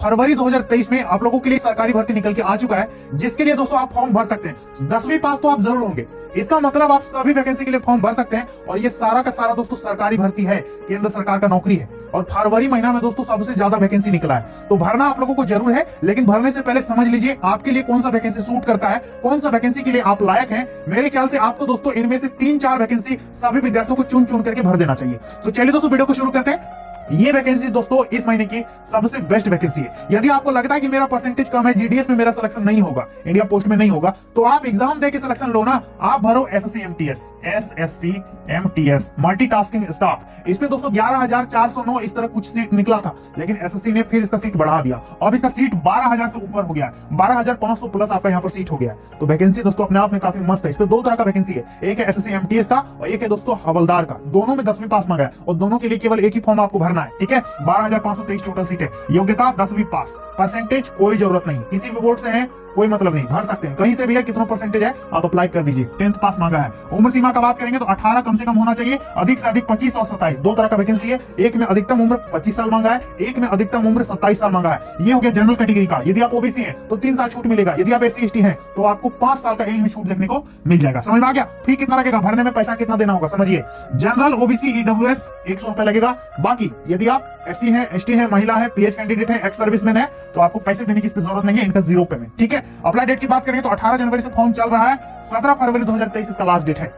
फरवरी 2023 में आप लोगों के लिए सरकारी भर्ती निकल के आ चुका है, जिसके लिए दोस्तों आप फॉर्म भर सकते हैं। 10वीं पास तो आप जरूर होंगे, इसका मतलब आप सभी वैकेंसी के लिए फॉर्म भर सकते हैं। और ये सारा का सारा दोस्तों सरकारी भर्ती है, केंद्र सरकार का नौकरी है। और फरवरी महीना में दोस्तों सबसे ज्यादा वैकेंसी निकला है, तो भरना आप लोगों को जरूर है। लेकिन भरने से पहले समझ लीजिए आपके लिए कौन सा वैकेंसी सूट करता है, कौन सा वैकेंसी के लिए आप लायक हैं। मेरे ख्याल से आपको दोस्तों इनमें से 3-4 वैकेंसी सभी विद्यार्थियों को चुन चुन करके भर देना चाहिए। तो चलिए दोस्तों वीडियो को शुरू करते हैं। ये वैकेंसी दोस्तों इस महीने की सबसे बेस्ट वैकेंसी है। यदि आपको लगता है कि मेरा परसेंटेज कम है, जीडीएस में मेरा सिलेक्शन नहीं होगा, इंडिया पोस्ट में नहीं होगा, तो आप एग्जाम दे के सिलेक्शन लो ना। आप भरो एसएससी एमटीएस मल्टीटास्किंग स्टाफ। इसमें दोस्तों 11,409 इस तरह कुछ सीट निकला था, लेकिन एसएससी ने फिर इसका सीट बढ़ा दिया। अब इसका सीट 12,000 से ऊपर हो गया है, 12,500 प्लस आपका यहाँ पर सीट हो गया है। तो वैकेंसी दोस्तों अपने आप में काफी मस्त है। इसमें 2 तरह का वैकेंसी है, एक है एसएससी एमटीएस का और एक है दोस्तों हवलदार का। दोनों में 10वीं पास मांगा है और दोनों के लिए केवल एक ही फॉर्म आपको भरना है, ठीक है। 12,523 टोटल सीट है। योग्यता 10वीं पास, परसेंटेज कोई जरूरत नहीं, किसी भी बोर्ड से है कोई मतलब नहीं, भर सकते हैं कहीं से भी है। कितना परसेंटेज है आप अप्लाई कर दीजिए। 10th पास मांगा है। उम्र सीमा का बात करेंगे तो 18 कम से कम होना चाहिए, अधिक से अधिक 25 और 27। 2 तरह का वैकेंसी है, एक में अधिकतम उम्र 25 साल मांगा है, एक में अधिकतम उम्र 27 साल मांगा है। ये हो गया जनरल कैटेगरी का। यदि आप ओबीसी है तो 3 साल छूट मिलेगा। यदि आप एससी एसटी है तो आपको 5 साल का एज में छूट देखने को मिल जाएगा। समझ में आ गया? फी कितना लगेगा, भरने में पैसा कितना देना होगा समझिए। जनरल ओबीसी ईडब्ल्यूएस 100 रुपए लगेगा। बाकी यदि आप एससी है, एसटी है, महिला है, पीएच कैंडिडेट है, एक्स सर्विसमैन है, तो आपको पैसे देने की इस पे जरूरत नहीं है, इनका 0 पेमेंट, ठीक है। अप्लाई डेट की बात करेंगे तो 18 जनवरी से फॉर्म चल रहा है, 17 फरवरी 2023 इसका लास्ट डेट है,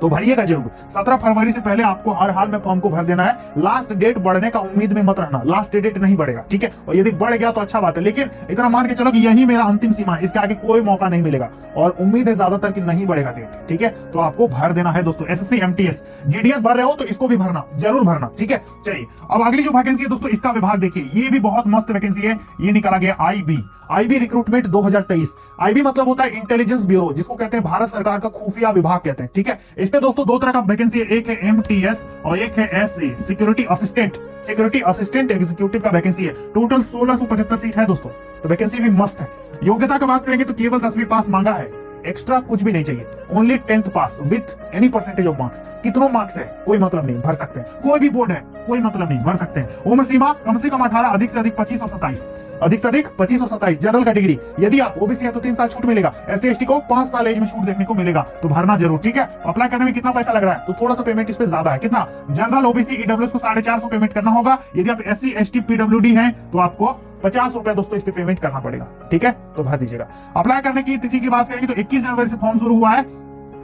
तो भरिएगा जरूर। 17 फरवरी से पहले आपको हर हाल में फॉर्म को भर देना है। लास्ट डेट बढ़ने का उम्मीद में मत रहना, लास्ट डेट नहीं बढ़ेगा, ठीक है। और यदि बढ़ गया तो अच्छा बात है, लेकिन इतना मान के चलो कि यही मेरा अंतिम सीमा है, इसके आगे कोई मौका नहीं मिलेगा और उम्मीद है ज्यादातर कि नहीं बढ़ेगा डेट, ठीक है। तो आपको भर देना है दोस्तों। एसएससी एमटीएस जीडीएस भर रहे हो तो इसको भी भरना, जरूर भरना, ठीक है। चलिए अब अगली जो वैकेंसी है दोस्तों, इसका विभाग देखिए, ये भी बहुत मस्त वैकेंसी है। ये निकाला गया आईबी रिक्रूटमेंट 2023। आईबी मतलब होता है इंटेलिजेंस ब्यूरो, जिसको कहते हैं भारत सरकार का खुफिया विभाग कहते हैं, ठीक है। इस पे दोस्तों 2 तरह का वैकेंसी है, एक है एमटीएस और एक है एसए सिक्योरिटी असिस्टेंट एग्जीक्यूटिव का वैकेंसी है। टोटल 1675 सीट है दोस्तों, तो वैकेंसी भी मस्त है। योग्यता की बात करेंगे तो केवल 10वीं पास मांगा है, एक्स्ट्रा कुछ भी नहीं चाहिए, only 10th pass with any percentage of marks. कितनों मार्क्स है कोई मतलब नहीं, भर सकते हैं। कोई भी बोर्ड है कोई मतलब नहीं, भर सकते हैं। उम्र सीमा कम से कम 18, अधिक से अधिक 25 और 27, अधिक से अधिक 25 और 27। जनरल कैटेगरी यदि आप ओबीसी है तो 3 साल छूट मिलेगा, एससी एसटी को 5 साल एज में छूट देखने को मिलेगा, तो भरना जरूर, ठीक है। अप्लाई करने में कितना पैसा लग रहा है तो थोड़ा सा पेमेंट इस पे ज्यादा है। कितना? जनरल ओबीसी ईडब्ल्यूएस को 450 पेमेंट करना होगा। यदि आप एससी एसटी पीडब्ल्यूडी है तो आपको 50 रुपए दोस्तों इस पे पेमेंट करना पड़ेगा, ठीक है, तो भर दीजिएगा। अप्लाई करने की तिथि की बात करेंगे तो 21 जनवरी से फॉर्म शुरू हुआ है,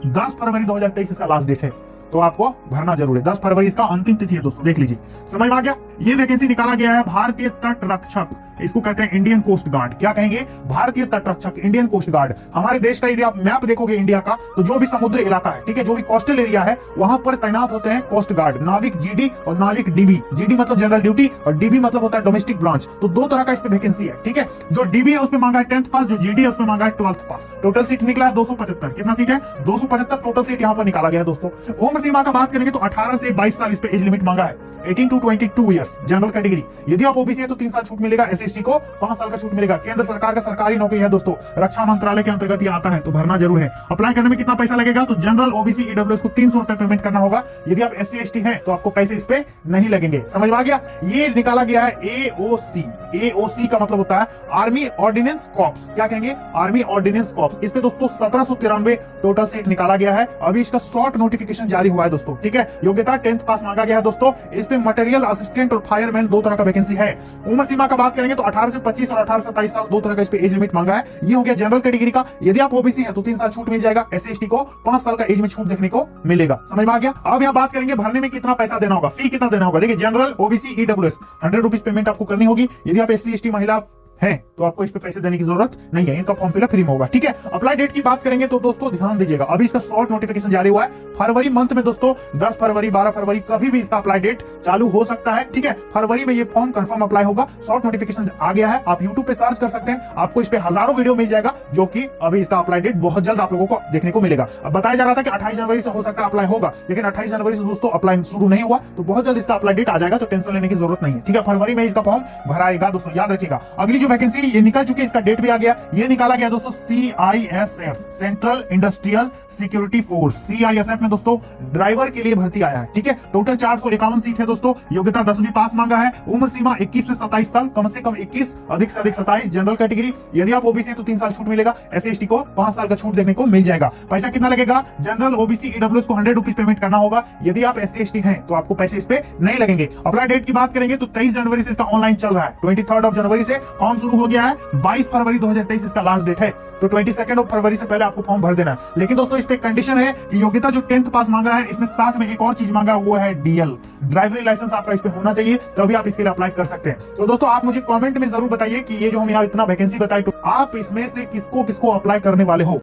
10 फरवरी 2023 इसका लास्ट डेट है, तो आपको भरना जरूर है। 10 फरवरी इसका अंतिम तिथि है दोस्तों, देख लीजिए। समझ में आ गया? ये वैकेंसी निकाला गया है भारतीय तट रक्षक, इसको कहते हैं इंडियन कोस्ट गार्ड। क्या कहेंगे? भारतीय तट रक्षक, इंडियन कोस्ट गार्ड। हमारे देश का यदि आप मैप देखोगे इंडिया का, तो जो भी समुद्री इलाका है, ठीक है, जो भी कोस्टल एरिया है, वहां पर तैनात होते हैं कोस्ट गार्ड, नाविक जीडी और नाविक डीबी। जीडी मतलब जनरल ड्यूटी और डीबी मतलब होता है डोमेस्टिक ब्रांच। तो 2 तरह का इस पे वैकेंसी है, ठीक है। जो डीबी है उसमें मांगा है 10th पास, जो जीडी है उसमें मांगा है 12th पास। टोटल सीट निकला है 275। कितना सीट है? 275 टोटल सीट यहाँ पर निकाला गया है दोस्तों। उम्र सीमा का बात करेंगे तो 18 से 22 साल इस पे एज लिमिट मांगा है, 18 to 22 ईयर्स। जनरल कैटेगरी यदि आप ओबीसी है तो 3 साल छूट मिलेगा, एसएसटी को 5 साल का छूट मिलेगा। केंद्र सरकार का सरकारी नौकरी है दोस्तों, रक्षा मंत्रालय के अंतर्गत ये आता है, तो भरना जरूर है। अप्लाई करने में कितना पैसा लगेगा तो जनरल ओबीसी ईडब्ल्यूएस को 300 रुपए पेमेंट करना होगा। यदि आप एससी एसटी है तो आपको पैसे इस पे नहीं लगेंगे। समझ में आ गया? ये निकाला गया है एओसी। एओसी का मतलब होता है आर्मी ऑर्डिनेंस कॉर्प्स। क्या कहेंगे? Army ordnance corps. इस पे दोस्तों 1793 टोटल सीट निकाला गया है। अभी इसका शॉर्ट नोटिफिकेशन जारी हुआ है दोस्तों, ठीक है। योग्यता 10th पास मांगा गया है दोस्तों। इस पे मटेरियल असिस्टेंट और फायरमैन 2 तरह का वैकेंसी है। उम्र सीमा का बात करेंगे तो 18 से 25 और 18 से 23 साल 2 तरह का इस पे एज लिमिट मांगा है। ये हो गया जनरल कैटेगरी का। यदि आप ओबीसी है तो 3 साल छूट मिल जाएगा, एससी एसटी को 5 साल का एज में छूट देखने को मिलेगा। समझ में आ गया? अब यहाँ बात करेंगे भरने में कितना पैसा देना होगा, फी कितना देना होगा। देखिए general OBC EWS 100 rupees payment आपको करनी होगी। यदि आप एससी एसटी महिला है तो आपको इस पे पैसे देने की जरूरत नहीं है, इनका फॉर्म फिलअप फ्री में होगा, ठीक है। अप्लाई डेट की बात करेंगे तो दोस्तों ध्यान दीजिएगा, अभी इसका शॉर्ट नोटिफिकेशन जारी हुआ है फरवरी मंथ में दोस्तों। 10 फरवरी 12 फरवरी कभी भी इसका अप्लाई डेट चालू हो सकता है, ठीक है। फरवरी में ये फॉर्म कंफर्म अप्लाई होगा। शॉर्ट नोटिफिकेशन आ गया है, आप यूट्यूब पे सर्च कर सकते हैं, आपको इस पे हजारों वीडियो मिल जाएगा, जो कि अभी इसका अप्लाई डेट बहुत जल्द आप लोगों को देखने को मिलेगा। अब बताया जा रहा था कि 28 जनवरी से हो सकता है अप्लाई होगा, लेकिन 28 जनवरी से दोस्तों अप्लाई शुरू नहीं हुआ, तो बहुत जल्द इसका अप्लाई डेट आ जाएगा, तो टेंशन लेने की जरूरत नहीं है, ठीक है। फरवरी में इसका फॉर्म भराएगा दोस्तों, याद रखिएगा। अगली जो वैकेंसी ये निकल चुके, इसका डेट भी आ गया। ये निकाला गया दोस्तों CISF, central industrial security force. CISF में दोस्तों ड्राइवर के लिए भर्ती आया है। ठीक है, टोटल 451 सीट है दोस्तों। योग्यता 10वीं पास मांगा है। उम्र सीमा 21 से 27 साल, कम से कम 21, अधिक से अधिक 27। जनरल कैटेगरी, यदि आप ओबीसी तो 3 साल छूट मिलेगा। SC/ST को 5 साल का छूट देखने को मिल जाएगा। पैसा कितना लगेगा? जनरल, OBC, EWS को 100 रुपीज पेमेंट करना होगा। यदि आप SC/ST हैं तो आपको पैसे इस पे नहीं लगेंगे। अप्लाई डेट की बात करेंगे तो 23 जनवरी से इसका ऑनलाइन चल रहा है। 23 जनवरी से फॉर्म शुरू हो गया है। 22 फरवरी 2023 इसका लास्ट डेट है। तो 22 फरवरी से पहले आपको फॉर्म भर देना है। लेकिन दोस्तों इस पे कंडीशन है कि योग्यता जो 10th पास मांगा है, इसमें साथ में एक और चीज मांगा, वो है DL, ड्राइवरी लाइसेंस आपका इस पे होना चाहिए, तभी आप इसके लिए अप्लाई कर सकते हैं। तो दोस्तों आप मुझे कमेंट में जरूर बताइए कि ये जो हम यहाँ इतना वैकेंसी बताई, तो आप इसमें से किसको किसको अप्लाई करने वाले हो।